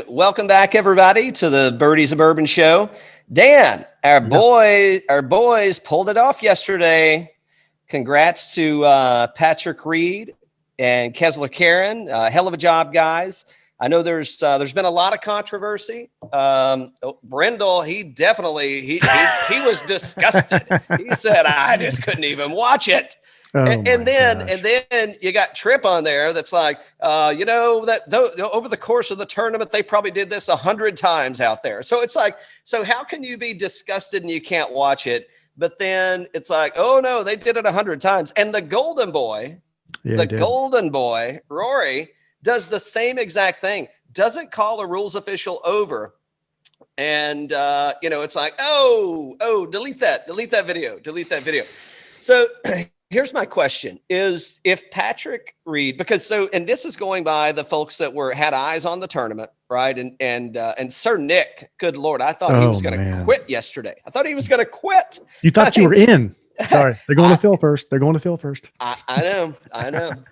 Welcome back, everybody, to the Birdies Bourbon show. Dan, our boys pulled it off yesterday. Congrats to Patrick Reed and Kessler Karen. Hell of a job, guys. I know there's been a lot of controversy. Brindle, he was disgusted. He said, "I just couldn't even watch it." And then you got Tripp on there that's like, over the course of the tournament, they probably did this 100 times out there. So it's like, so how can you be disgusted and you can't watch it? But then it's like, oh no, they did it 100 times. And the golden boy, Rory, does the same exact thing. Doesn't call a rules official over. And, it's like, delete that video. So here's my question is if Patrick Reed, and this is going by the folks that had eyes on the tournament, right? And Sir Nick, good Lord, I thought he was going to quit yesterday. I thought he was going to quit. You thought you were in. Sorry, they're going to Phil first. I know.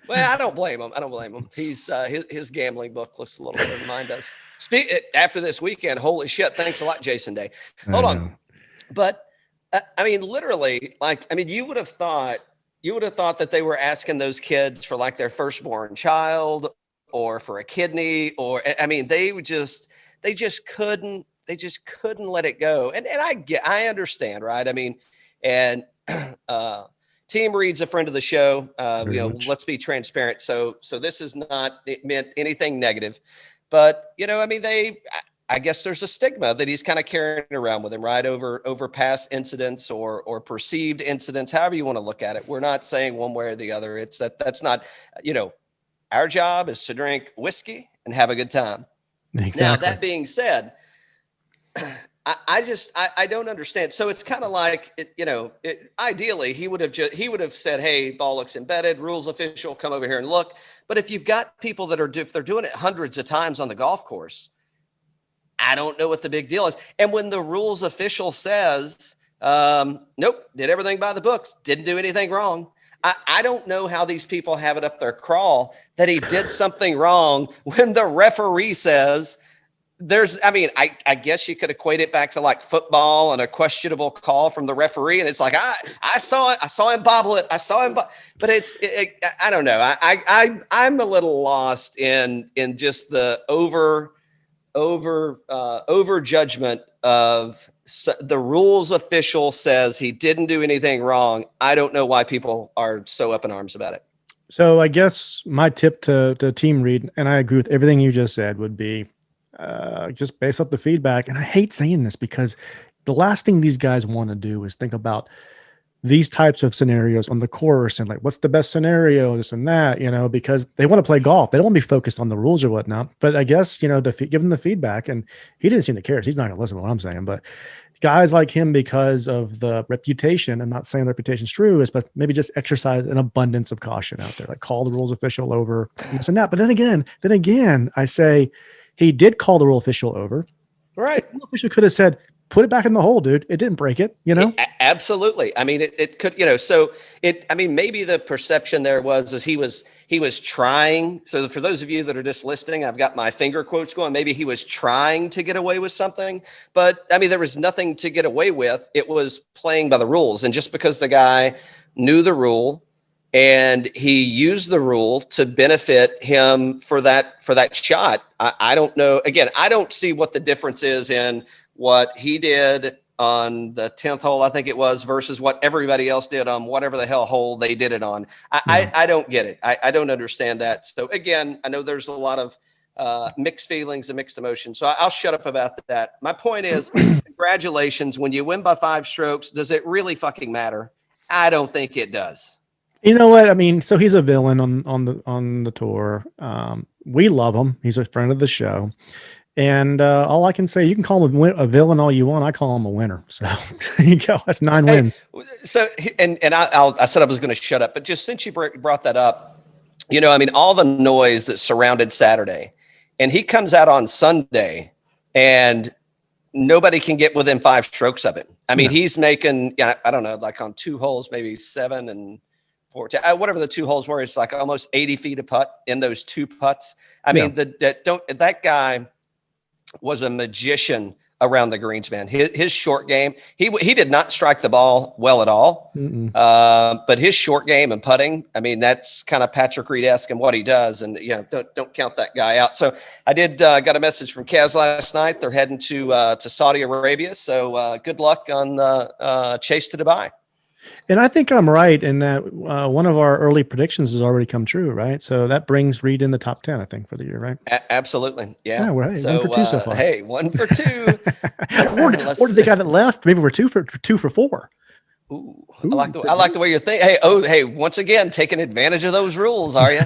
Well, I don't blame him. He's his gambling book looks a little better than mine does. After this weekend, holy shit! Thanks a lot, Jason Day. Hold on, but literally, you would have thought that they were asking those kids for like their firstborn child or for a kidney, or they just couldn't let it go. And I understand, right? And Team Reed's a friend of the show. Let's be transparent. So this is not meant anything negative, but I guess there's a stigma that he's kind of carrying around with him, right? Over past incidents or perceived incidents, however you want to look at it. We're not saying one way or the other. It's that's not, our job is to drink whiskey and have a good time. Exactly. Now, that being said, I don't understand. So it's kind of like, ideally he would have said, "Hey, ball looks embedded, rules official, come over here and look." But if you've got people if they're doing it hundreds of times on the golf course, I don't know what the big deal is. And when the rules official says, nope, did everything by the books, didn't do anything wrong, I don't know how these people have it up their crawl that he did something wrong when the referee says I guess you could equate it back to like football and a questionable call from the referee. And it's like, I saw him bobble it. But I don't know. I'm a little lost in just the over judgment of the rules official says he didn't do anything wrong. I don't know why people are so up in arms about it. So I guess my tip to Team Reed, and I agree with everything you just said, would be just based off the feedback. And I hate saying this because the last thing these guys want to do is think about these types of scenarios on the course and like, what's the best scenario, this and that, because they want to play golf. They don't want to be focused on the rules or whatnot. But I guess, give him the feedback, and he didn't seem to care. He's not going to listen to what I'm saying, but guys like him, because of the reputation, I'm not saying the reputation's true, is but maybe just exercise an abundance of caution out there, like call the rules official over this and that. But then again, I say he did call the rule official over. Right. The rule official could have said, put it back in the hole, dude. It didn't break it, Absolutely. It could, maybe the perception there was he was trying. So for those of you that are just listening, I've got my finger quotes going. Maybe he was trying to get away with something, but there was nothing to get away with. It was playing by the rules. And just because the guy knew the rule and he used the rule to benefit him for that shot, I don't know. Again, I don't see what the difference is in what he did on the 10th hole, I think it was, versus what everybody else did on whatever the hell hole they did it on. I don't get it. I don't understand that. So again, I know there's a lot of mixed feelings and mixed emotions. So I'll shut up about that. My point is, congratulations. When you win by 5 strokes, does it really fucking matter? I don't think it does. You know what? So he's a villain on the tour. We love him. He's a friend of the show. And all I can say, you can call him a villain all you want. I call him a winner. So there you go. That's 9 wins. So, and I said I was going to shut up, but just since you brought that up, all the noise that surrounded Saturday, and he comes out on Sunday and nobody can get within 5 strokes of it. He's making, I don't know, like on 2 holes, maybe 7 and 14, whatever the 2 holes were, it's like almost 80 feet a putt in those 2 putts. That guy, was a magician around the greens, man. His short game, he did not strike the ball well at all. But his short game and putting, I mean, that's kind of Patrick Reed-esque in what he does. And, don't count that guy out. So I did got a message from Kaz last night. They're heading to Saudi Arabia. So good luck on the chase to Dubai. And I think I'm right in that one of our early predictions has already come true, right? So that brings Reed in the top 10, I think, for the year, right? Absolutely. Yeah. We're 1 for 2 so far. Hey, 1 for 2. or did they got it left? Maybe we're 2 for 4. Ooh, I like the way you're thinking. Hey, once again, taking advantage of those rules, are you?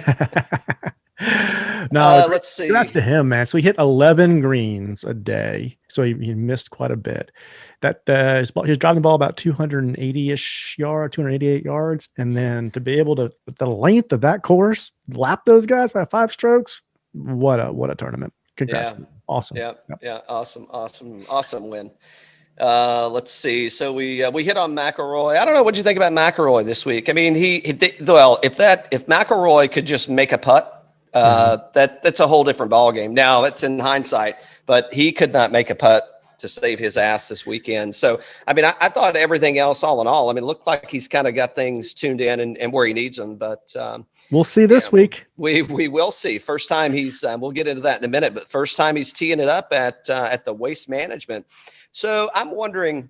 No, let's see. Congrats to him, man. So he hit 11 greens a day. So he missed quite a bit. That he was driving the ball about 280-ish yards, 288 yards. And then to be able to, with the length of that course, lap those guys by 5 strokes, what a tournament. Congrats. Yeah. Awesome. Yeah. Awesome win. Let's see. So we hit on McIlroy. I don't know. What'd you think about McIlroy this week? I mean, if McIlroy could just make a putt, that's a whole different ballgame. Now it's in hindsight, but he could not make a putt to save his ass this weekend. So, I mean, I thought everything else, all in all, I mean, it looked like he's kind of got things tuned in and where he needs them, but, we'll see this week. We will see. First time he's, we'll get into that in a minute, but first time he's teeing it up at the Waste Management. So I'm wondering,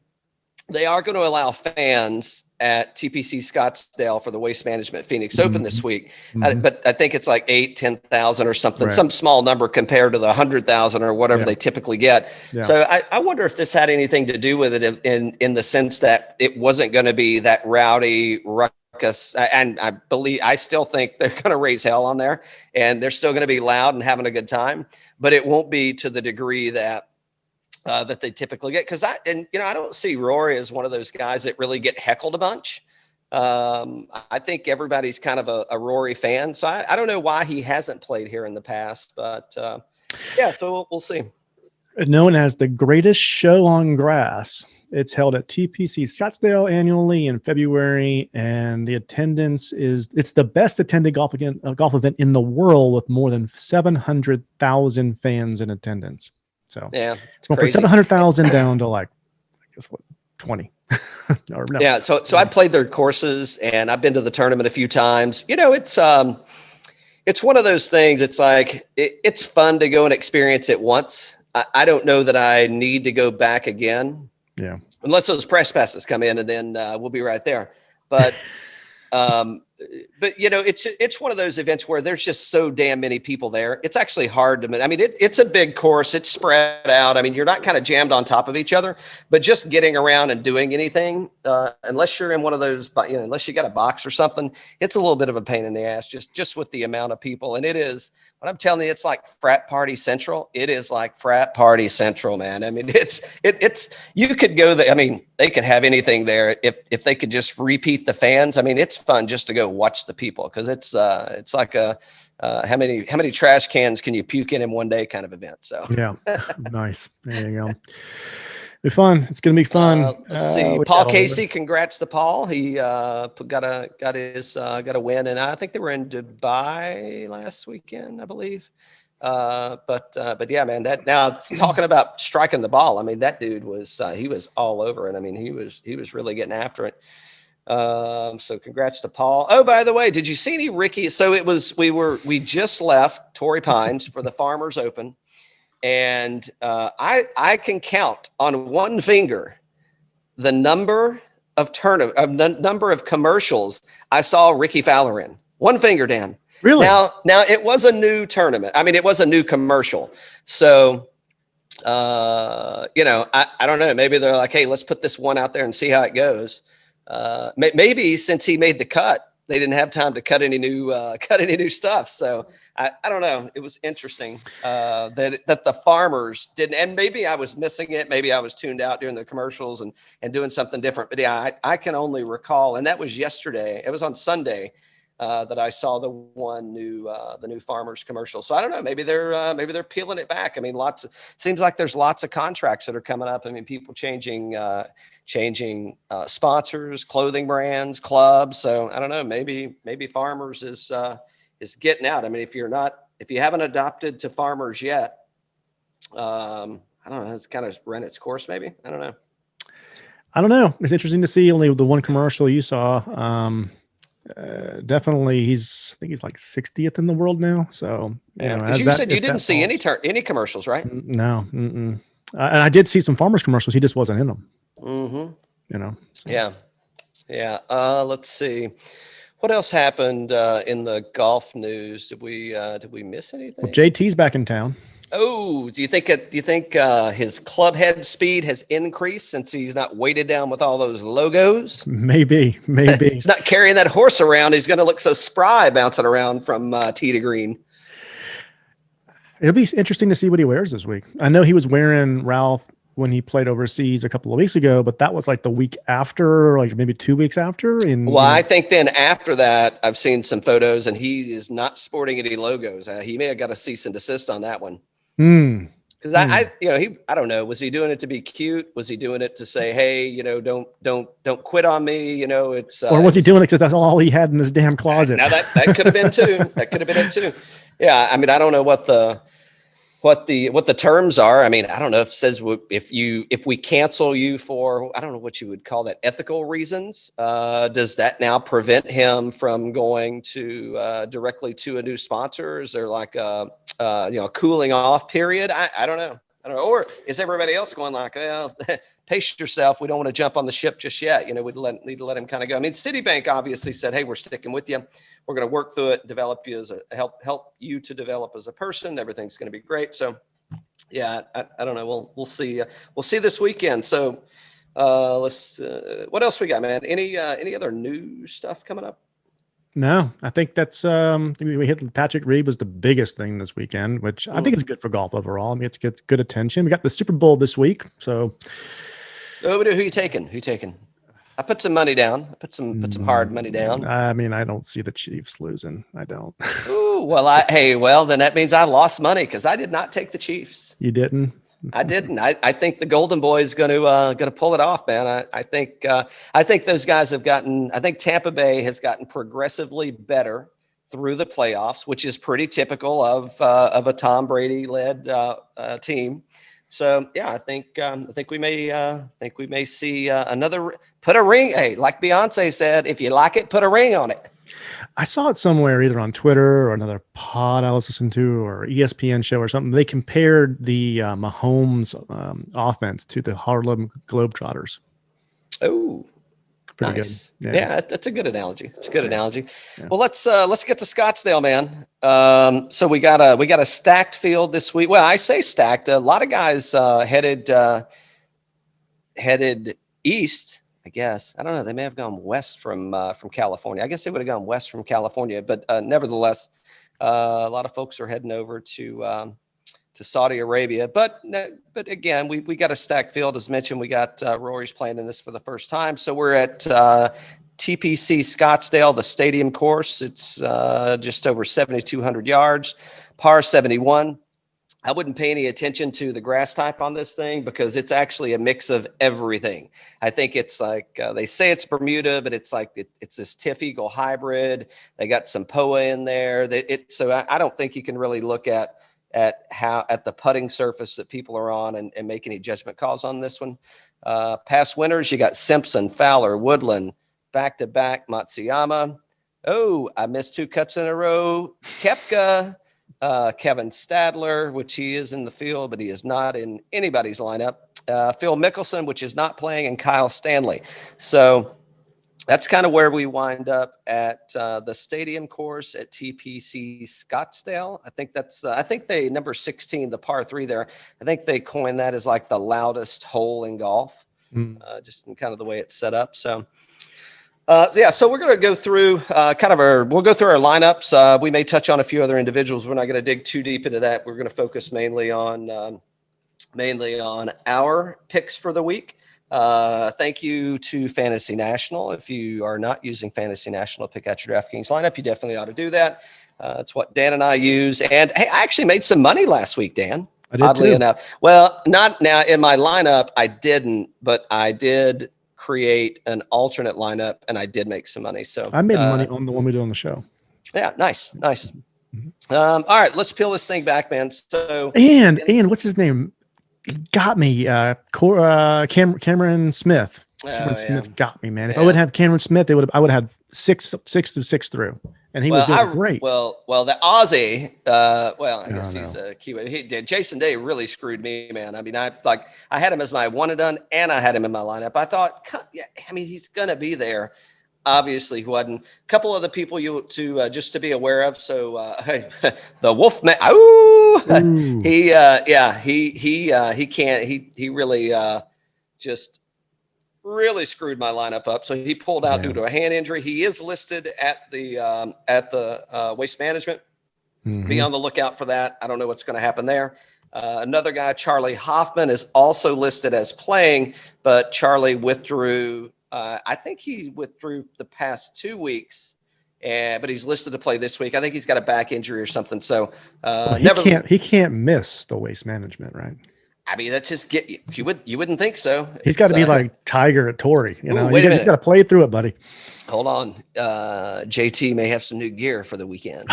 they are going to allow fans at TPC Scottsdale for the Waste Management Phoenix Open this week. But I think it's like 10,000 or something, some small number compared to the 100,000 or whatever they typically get. Yeah. So I wonder if this had anything to do with it in the sense that it wasn't going to be that rowdy ruckus. And I still think they're going to raise hell on there and they're still going to be loud and having a good time, but it won't be to the degree that they typically get. Cause I don't see Rory as one of those guys that really get heckled a bunch. I think everybody's kind of a Rory fan. So I don't know why he hasn't played here in the past, but so we'll see. Known as the greatest show on grass. It's held at TPC Scottsdale annually in February. And the attendance it's the best attended golf event in the world with more than 700,000 fans in attendance. So from 700,000 down to like, I guess 20. No. Yeah. So I played their courses and I've been to the tournament a few times. It's one of those things. It's like, it's fun to go and experience it once. I don't know that I need to go back again. Yeah. Unless those press passes come in and then we'll be right there. But, it's one of those events where there's just so damn many people there. It's actually hard to, I mean, it's a big course. It's spread out. I mean, you're not kind of jammed on top of each other, but just getting around and doing anything, unless you're in one of those, unless you got a box or something, it's a little bit of a pain in the ass, just with the amount of people. And it is, what I'm telling you, it's like frat party central. It is like frat party central, man. I mean, it's, you could go there. I mean, they could have anything there if they could just repeat the fans. I mean, it's fun just to go watch the people. Cause it's like how many trash cans can you puke in one day kind of event. So yeah. Nice. There you go. Be fun. It's going to be fun. Let's see. Paul Casey. Congrats to Paul. He got a win, and I think they were in Dubai last weekend, I believe. But yeah, man. That now talking about striking the ball. I mean, that dude was he was all over it. I mean, he was really getting after it. So congrats to Paul. Oh, by the way, did you see any Rickie? So we just left Torrey Pines for the Farmers Open. And I can count on one finger the number of number of commercials I saw Rickie Fowler in. One finger, Dan. Really? Now it was a new tournament. I mean, it was a new commercial. So, I don't know. Maybe they're like, hey, let's put this one out there and see how it goes. Maybe since he made the cut, they didn't have time to cut any new stuff. So I don't know. It was interesting that the Farmers didn't, and maybe I was missing it. Maybe I was tuned out during the commercials and doing something different. But yeah, I can only recall, and that was yesterday. It was on Sunday that I saw the new Farmers commercial. So I don't know. Maybe they're peeling it back. I mean, seems like there's lots of contracts that are coming up. I mean, people changing sponsors, clothing brands, clubs. So I don't know, maybe Farmers is getting out. I mean, if you haven't adopted to Farmers yet, I don't know. It's kind of ran its course, maybe. I don't know. It's interesting to see only the one commercial you saw. Definitely, I think he's like 60th in the world now. So because you said you didn't see any commercials, right? No, and I did see some Farmers commercials. He just wasn't in them. Mm-hmm. So. Yeah. Let's see. What else happened in the golf news? Did we miss anything? Well, JT's back in town. Oh, do you think his club head speed has increased since he's not weighted down with all those logos? Maybe. He's not carrying that horse around. He's going to look so spry bouncing around from tee to green. It'll be interesting to see what he wears this week. I know he was wearing Ralph when he played overseas a couple of weeks ago, but that was like the week after, like maybe 2 weeks after. I think then after that, I've seen some photos and he is not sporting any logos. He may have got a cease and desist on that one. Because I don't know. Was he doing it to be cute? Was he doing it to say, hey, don't quit on me? It's or was he doing it because that's all he had in his damn closet? Now that could have been too. That could have been it too. Yeah, I mean, I don't know what the terms are. I mean, I don't know if it says if we cancel you for, I don't know what you would call that, ethical reasons. Does that now prevent him from going to directly to a new sponsor? Is there like a cooling off period? I don't know. Or is everybody else going like, well, pace yourself. We don't want to jump on the ship just yet. We'd need to let him kind of go. I mean, Citibank obviously said, hey, we're sticking with you. We're going to work through it, develop you help you to develop as a person. Everything's going to be great. So yeah, I don't know. We'll see. We'll see this weekend. So let's, what else we got, man? Any other new stuff coming up? No, I think that's we hit Patrick Reed was the biggest thing this weekend, which I think is good for golf overall. I mean, it's good attention. We got the Super Bowl this week, so who you taking? I put some money down. I put some hard money down. I mean, I don't see the Chiefs losing. I don't. Ooh, well, then that means I lost money because I did not take the Chiefs. You didn't? I didn't. I think the Golden Boy is going to pull it off, man. I think those guys have gotten. I think Tampa Bay has gotten progressively better through the playoffs, which is pretty typical of a Tom Brady led team. So yeah, I think we may see another put a ring. Hey, like Beyonce said, if you like it, put a ring on it. I saw it somewhere, either on Twitter or another pod I was listening to, or ESPN show or something. They compared the Mahomes offense to the Harlem Globetrotters. Oh, pretty nice. Good. Yeah, that's a good analogy. It's a good analogy. Yeah. Well, let's get to Scottsdale, man. So we got a stacked field this week. Well, I say stacked. A lot of guys headed east. I guess. I don't know. They may have gone west from California. I guess they would have gone west from California, but nevertheless, a lot of folks are heading over to Saudi Arabia. But again, we got a stacked field. As mentioned, we got Rory's playing in this for the first time. So we're at TPC Scottsdale, the stadium course. It's just over 7,200 yards, par 71. I wouldn't pay any attention to the grass type on this thing because it's actually a mix of everything. I think it's like they say it's Bermuda, but it's like it's this Tiff Eagle hybrid. They got some POA in there. So I don't think you can really look at the putting surface that people are on and make any judgment calls on this one. Past winners, you got Simpson, Fowler, Woodland, back-to-back Matsuyama. Oh, I missed 2 cuts in a row. Koepka. Kevin Stadler, which he is in the field, but he is not in anybody's lineup. Phil Mickelson, which is not playing, and Kyle Stanley. So that's kind of where we wind up at the stadium course at TPC Scottsdale. I think they number 16, the par 3 there. I think they coined that as like the loudest hole in golf, just in kind of the way it's set up. So we're going to go through we'll go through our lineups. We may touch on a few other individuals. We're not going to dig too deep into that. We're going to focus mainly on our picks for the week. Thank you to Fantasy National. If you are not using Fantasy National to pick out your DraftKings lineup, you definitely ought to do that. It's what Dan and I use. And hey, I actually made some money last week, Dan. I did oddly too. Enough. Well, not now in my lineup. I didn't, but I did create an alternate lineup and I did make some money. So I made money on the one we did on the show. Yeah. Nice. All right, let's peel this thing back, man. So and what's his name? He got me. Cameron Smith. Cameron Smith got me, man. If I wouldn't have Cameron Smith, I would have 6 to 6 through, and he was doing great. Well, the Aussie. I guess he's a Kiwi. He did. Jason Day really screwed me, man. I mean, I had him as my one and done, and I had him in my lineup. I thought, he's gonna be there. Obviously, he wasn't. A couple other people just to be aware of. So, the Wolff man. He can't. He really just really screwed my lineup up. So he pulled out due to a hand injury. He is listed at the Waste Management. Be on the lookout for that. I don't know what's going to happen there. Another guy, Charlie Hoffman, is also listed as playing, but Charlie withdrew. I think he withdrew the past 2 weeks, but he's listed to play this week. I think he's got a back injury or something. So he can't miss the Waste Management, right? I mean, that's just you wouldn't think so. He's got to be like Tiger at Torrey. Wait a minute. He's got to play through it, buddy. Hold on. JT may have some new gear for the weekend.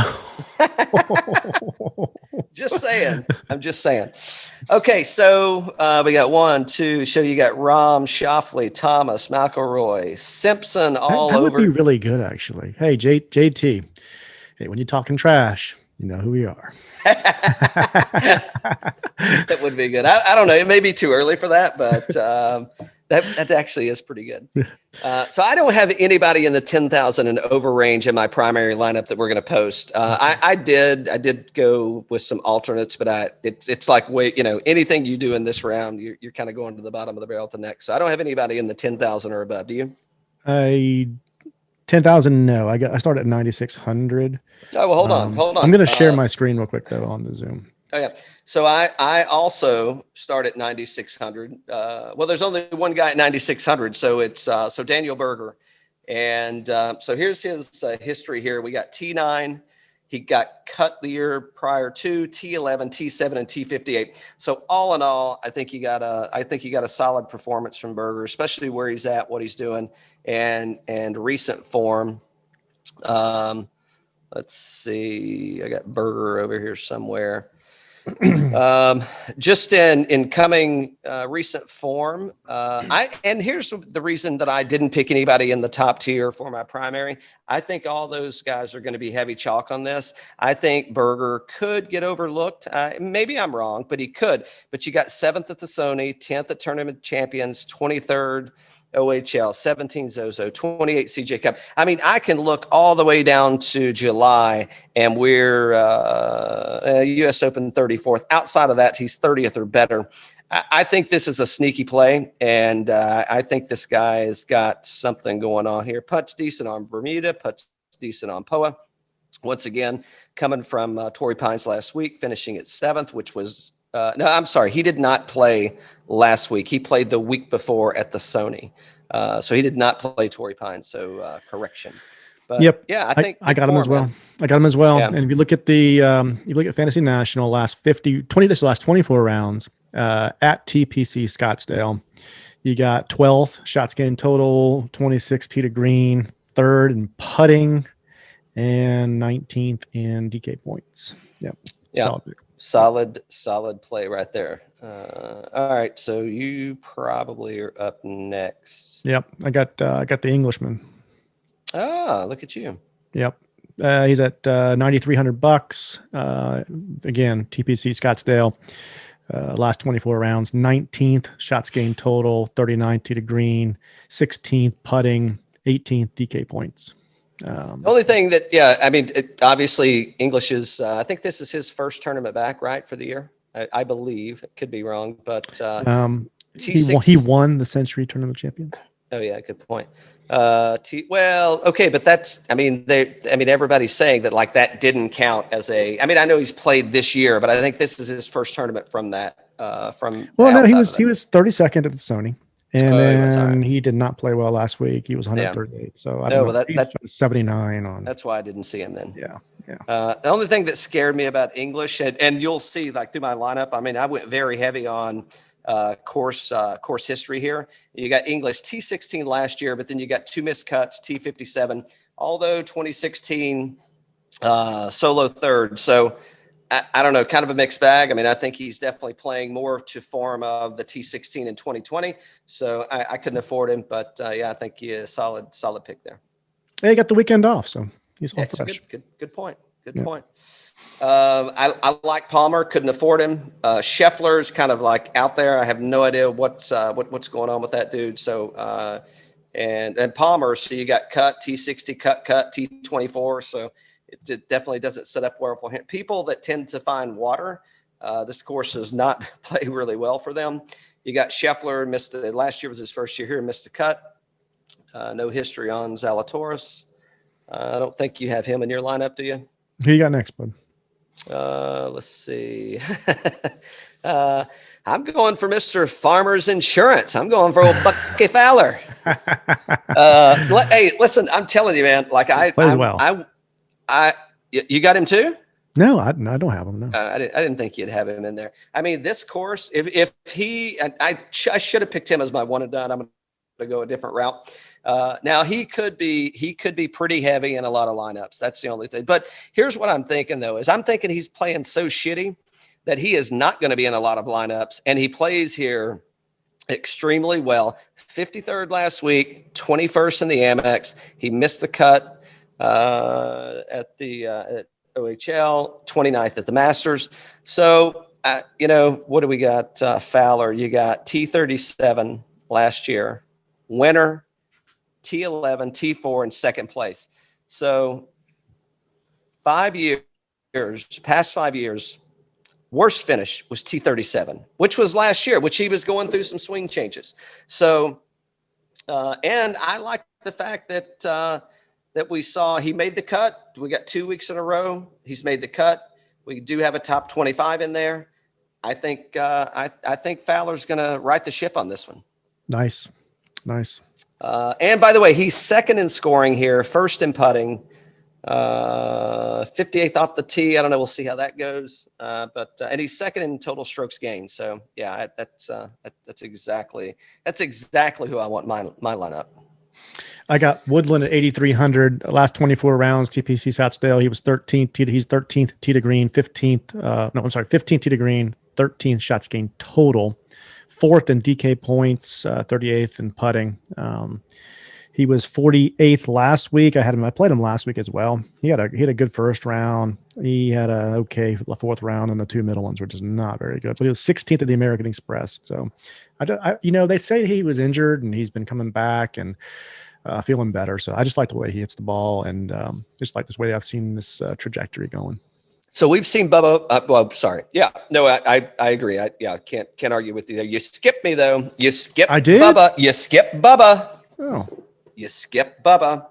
Just saying. I'm just saying. Okay, so we got 1, 2. So you got Rahm, Scheffler, Thomas, McIlroy, Simpson all over. That would be really good, actually. Hey, JT. Hey, when you're talking trash, you know who we are. That would be good. I don't know. It may be too early for that, but that actually is pretty good. So I don't have anybody in the 10,000 and over range in my primary lineup that we're going to post. I did go with some alternates, but it's like, anything you do in this round, you're kind of going to the bottom of the barrel at the next. So I don't have anybody in the 10,000 or above. Do you? 10,000. No, I started at 9,600. Oh, well, hold on. I'm going to share my screen real quick though on the Zoom. Oh yeah. So I also start at 9,600. Well, there's only one guy at 9,600. So it's so Daniel Berger. And so here's his history here. We got T9. He got cut the year prior to T11, T7, and T58. So all in all, I think he got a solid performance from Berger, especially where he's at, what he's doing, and recent form. Let's see. I got Berger over here somewhere. Just in coming recent form, and here's the reason that I didn't pick anybody in the top tier for my primary. I think all those guys are going to be heavy chalk on this. I think Berger could get overlooked. Maybe I'm wrong, but he could. But you got 7th at the Sony, 10th at Tournament Champions, 23rd OHL, 17 Zozo, 28 CJ Cup. I mean, I can look all the way down to July, and we're U.S. Open 34th. Outside of that, he's 30th or better. I think this is a sneaky play, and I think this guy has got something going on here. Putts decent on Bermuda, putts decent on POA. Once again, coming from Torrey Pines last week, finishing at 7th, which was no, I'm sorry. He did not play last week. He played the week before at the Sony. So he did not play Torrey Pines. So correction. But yep. Yeah, I think I got him as well. I got him as well. Yeah. And if you look at Fantasy National last 24 rounds at TPC Scottsdale, you got 12th shots gained total, 26 tee to green, 3rd in putting, and 19th in DK points. Yep. Yeah. Solid play right there. All right, so you probably are up next. Yep, I got the Englishman. Ah, look at you. Yep, he's at $9,300. Again, TPC Scottsdale. Last 24 rounds, 19th shots gained total, 39 tee to green, 16th putting, 18th DK points. The only thing that, obviously English is, I think this is his first tournament back, right, for the year. I believe. It could be wrong, but he won the Century Tournament Champion. Oh yeah, good point. Okay, but that's, everybody's saying that like that didn't count as a. I know he's played this year, but I think this is his first tournament from that. He was 32nd at the Sony. And then he did not play well last week. He was 138. Yeah. So that's 79 on. That's why I didn't see him then. Yeah. The only thing that scared me about English, and you'll see like through my lineup, I went very heavy on course history here. You got English T16 last year, but then you got 2 missed cuts, T57. Although 2016 solo third. So I don't know, kind of a mixed bag. I mean, I think he's definitely playing more to form of the T16 in 2020. So I couldn't afford him, but yeah, I think he is solid pick there. Yeah, he got the weekend off, so he's all fresh. Good point. Good point. I like Palmer. Couldn't afford him. Scheffler's kind of like out there. I have no idea what's going on with that dude. So and Palmer. So you got cut T60, cut T24. So it definitely doesn't set up well for him. People that tend to find water, this course does not play really well for them. You got Scheffler last year was his first year here, missed a cut. No history on Zalatoris. I don't think you have him in your lineup, do you? Who you got next, bud? Let's see. I'm going for Mr. Farmers Insurance. I'm going for old Bucky Fowler. Hey, listen, I'm telling you, man. Like you got him too? No, I don't have him. No, I didn't think you'd have him in there. I mean, this course, if he, I should have picked him as my one and done. I'm going to go a different route. Now he could be pretty heavy in a lot of lineups. That's the only thing. But here's what I'm thinking though, is I'm thinking he's playing so shitty that he is not going to be in a lot of lineups, and he plays here extremely well. 53rd last week, 21st in the Amex. He missed the cut at OHL, 29th at the Masters. So, what do we got? Fowler, you got T37 last year, winner, T11, T4, and second place. So 5 years, past 5 years, worst finish was T37, which was last year, which he was going through some swing changes. So, and I like the fact that we saw he made the cut. We got 2 weeks in a row. He's made the cut. We do have a top 25 in there. I think I think Fowler's going to right the ship on this one. Nice. And by the way, he's second in scoring here, first in putting, 58th off the tee. I don't know. We'll see how that goes. But he's second in total strokes gained. So yeah, that's exactly who I want my lineup. I got Woodland at 8,300. Last 24 rounds, TPC Scottsdale. He was 13th. He's 13th tee to green, 15th. 15th tee to green, 13th shots gained total. 4th in DK points, 38th in putting. He was 48th last week. I played him last week as well. He had a good first round. He had a okay fourth round, and the two middle ones were just not very good. So he was 16th at the American Express. So, they say he was injured and he's been coming back and feeling better. So I just like the way he hits the ball, and just like this way I've seen this trajectory going. So we've seen Bubba. Sorry. Yeah. No, I agree. Can't argue with you there. You skipped me though. You skipped Bubba. You skipped Bubba. Oh. You skipped Bubba.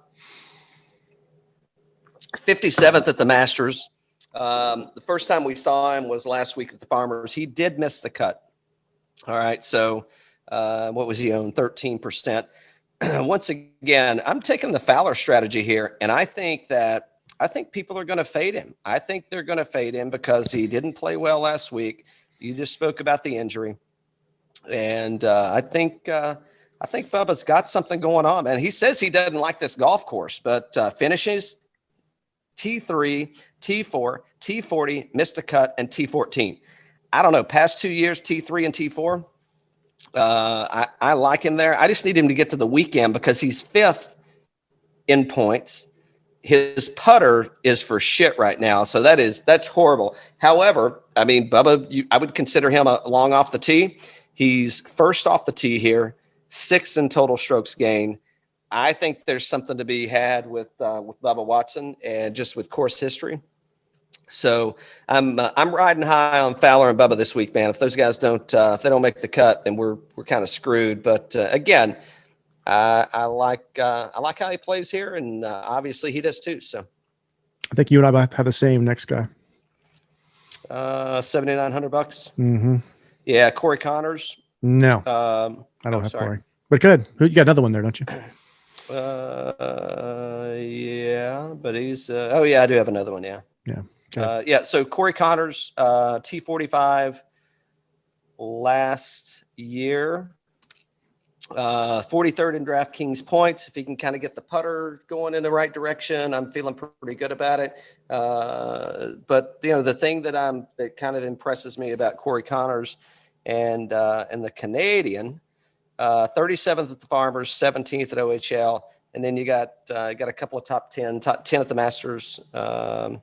57th at the Masters. The first time we saw him was last week at the Farmers. He did miss the cut. All right. So what was he on? 13%. Once again, I'm taking the Fowler strategy here, and I think people are going to fade him. I think they're going to fade him because he didn't play well last week. You just spoke about the injury, and I think Bubba's got something going on, man. He says he doesn't like this golf course, but finishes T3, T4, T40, missed a cut, and T14. I don't know. Past 2 years, T3 and T4. I like him there. I just need him to get to the weekend because he's 5th in points. His putter is for shit right now. So that's horrible. However, I mean, Bubba, I would consider him a long off the tee. He's first off the tee here, 6th in total strokes gained. I think there's something to be had with Bubba Watson and just with course history. So I'm riding high on Fowler and Bubba this week, man. If those guys if they don't make the cut, then we're kind of screwed. But again, I like how he plays here, and obviously he does too. So I think you and I both have the same next guy. $7,900. Mm-hmm. Yeah, Corey Connors. No, I don't have Corey, but good. You got another one there, don't you? Yeah, but he's. I do have another one. Yeah. Okay. So Corey Connors, T45 last year. 43rd in DraftKings points. If he can kind of get the putter going in the right direction, I'm feeling pretty good about it. But the thing that kind of impresses me about Corey Connors and the Canadian, 37th at the Farmers, 17th at OHL, and then you got a couple of top 10 at the Masters, 10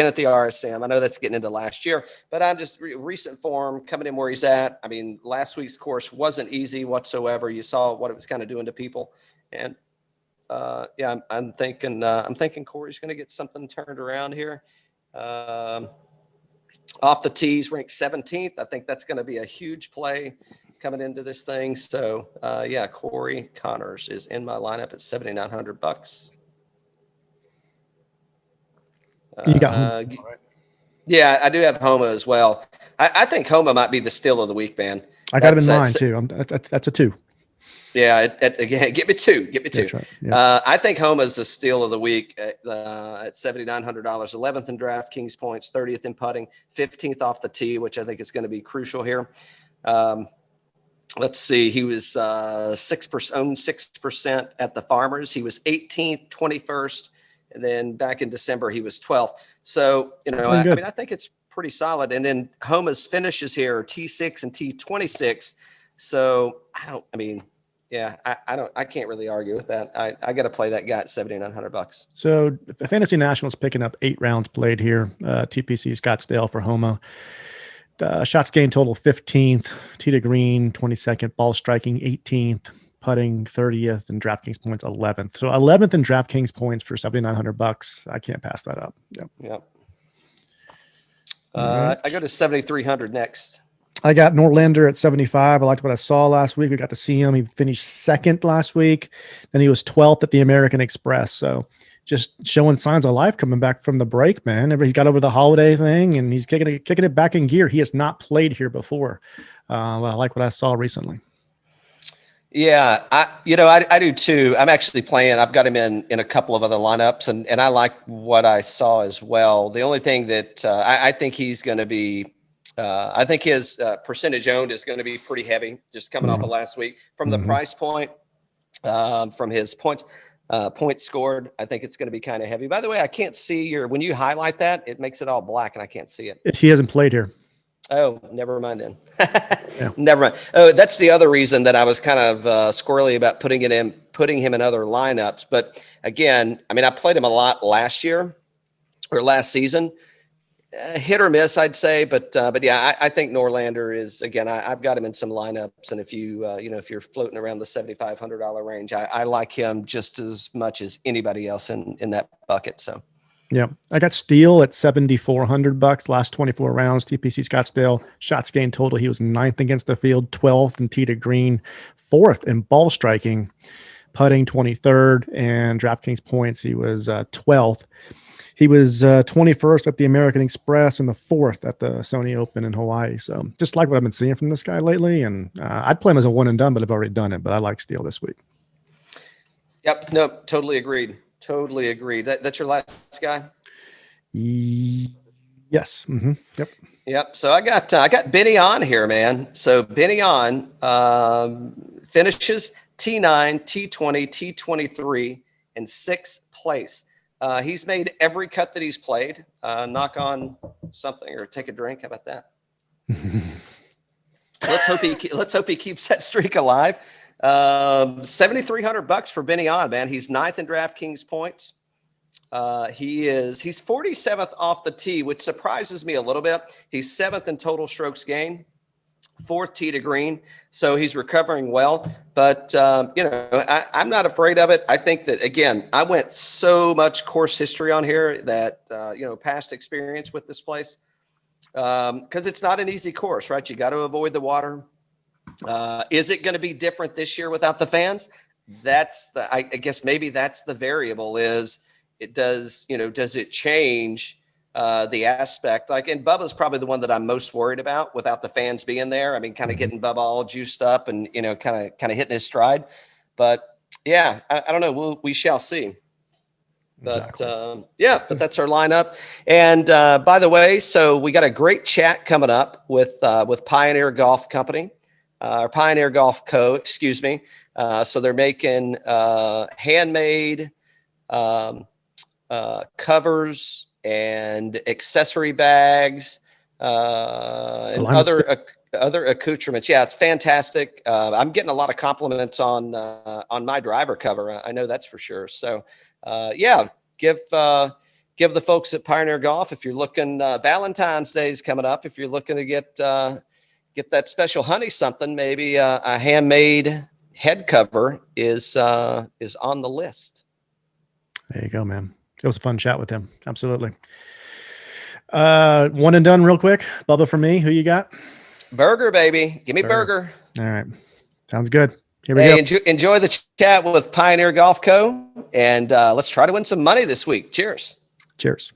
at the RSM. I know that's getting into last year, but I'm just recent form coming in where he's at. I mean, last week's course wasn't easy whatsoever. You saw what it was kind of doing to people, and I'm thinking Corey's going to get something turned around here. Off the tees, ranked 17th. I think that's going to be a huge play coming into this thing. So Corey Connors is in my lineup at $7,900. You got Homa, right? Yeah, I do have Homa as well. I think Homa might be the steal of the week, man. I got him in mind too. That's a 2. Yeah, again, get me two. That's right. Yeah. I think Homa's the steal of the week at $7,900. 11th in DraftKings points, 30th in putting, 15th off the tee, which I think is going to be crucial here. Let's see. He was 6% at the Farmers. He was 18th, 21st. And then back in December, he was 12th. So, I think it's pretty solid. And then Homa's finishes here are T6 and T26. So I can't really argue with that. I got to play that guy at $7,900. So Fantasy Nationals picking up 8 rounds played here. TPC Scottsdale for Homa. Shots gained total 15th, tee to green 22nd, ball striking 18th. Putting 30th and DraftKings points 11th. So 11th in DraftKings points for $7,900. I can't pass that up. Yep. I go to 7,300 next. I got Norlander at 75. I liked what I saw last week. We got to see him. He finished 2nd last week. Then he was 12th at the American Express. So just showing signs of life coming back from the break, man. He's got over the holiday thing and he's kicking it back in gear. He has not played here before. I like what I saw recently. Yeah, I do too. I'm actually playing. I've got him in a couple of other lineups, and I like what I saw as well. The only thing that I think he's going to be, I think his percentage owned is going to be pretty heavy, just coming off of last week from the price point, from his points scored. I think it's going to be kind of heavy. By the way, I can't see when you highlight that, it makes it all black, and I can't see it. He hasn't played here. Oh, never mind then. Never mind. Oh, that's the other reason that I was kind of squirrely about putting him in other lineups. But again, I played him a lot last season, hit or miss, I'd say. But yeah, I think Norlander is, again, I've got him in some lineups. And if if you're floating around the $7,500 range, I like him just as much as anybody else in that bucket. So. Yeah, I got Steele at $7,400. Last 24 rounds, TPC Scottsdale shots gained total. He was 9th against the field, 12th in tee to green, 4th in ball striking, putting 23rd, and DraftKings points. He was 12th. He was 21st at the American Express and the 4th at the Sony Open in Hawaii. So just like what I've been seeing from this guy lately, and I'd play him as a one and done, but I've already done it. But I like Steele this week. Yep, no, totally agreed. Totally agree. That's your last guy? Yes. Mm-hmm. Yep. So I got Benny on here, man. So Benny on finishes T9, T20, T23 in 6th place. He's made every cut that he's played. Knock on something or take a drink. How about that? Let's hope he keeps that streak alive. $7,300 for Benny on, man. He's 9th in DraftKings points. He's 47th off the tee, which surprises me a little bit. He's 7th in total strokes gained, 4th tee to green. So he's recovering well, but I'm not afraid of it. I think that, again, I went so much course history on here that, past experience with this place, because it's not an easy course, right? You got to avoid the water. Is it going to be different this year without the fans? I guess maybe that's the variable. Does it change the aspect? And Bubba's probably the one that I'm most worried about without the fans being there. Kind of getting Bubba all juiced up and kind of hitting his stride. But yeah, I don't know. We shall see. But exactly. But that's our lineup. And by the way, so we got a great chat coming up with Pioneer Golf Company. or Pioneer Golf Co. Excuse me. So they're making handmade covers and accessory bags and other accoutrements. Yeah, it's fantastic. I'm getting a lot of compliments on my driver cover. I know that's for sure. So yeah, give the folks at Pioneer Golf, if you're looking, Valentine's Day is coming up. If you're looking to get that special honey something, maybe a handmade head cover is on the list. There you go, man. It was a fun chat with him. Absolutely. One and done real quick. Bubba, for me, who you got? Berger, baby. Give me Berger. All right. Sounds good. Here we go. Enjoy the chat with Pioneer Golf Co. And let's try to win some money this week. Cheers. Cheers.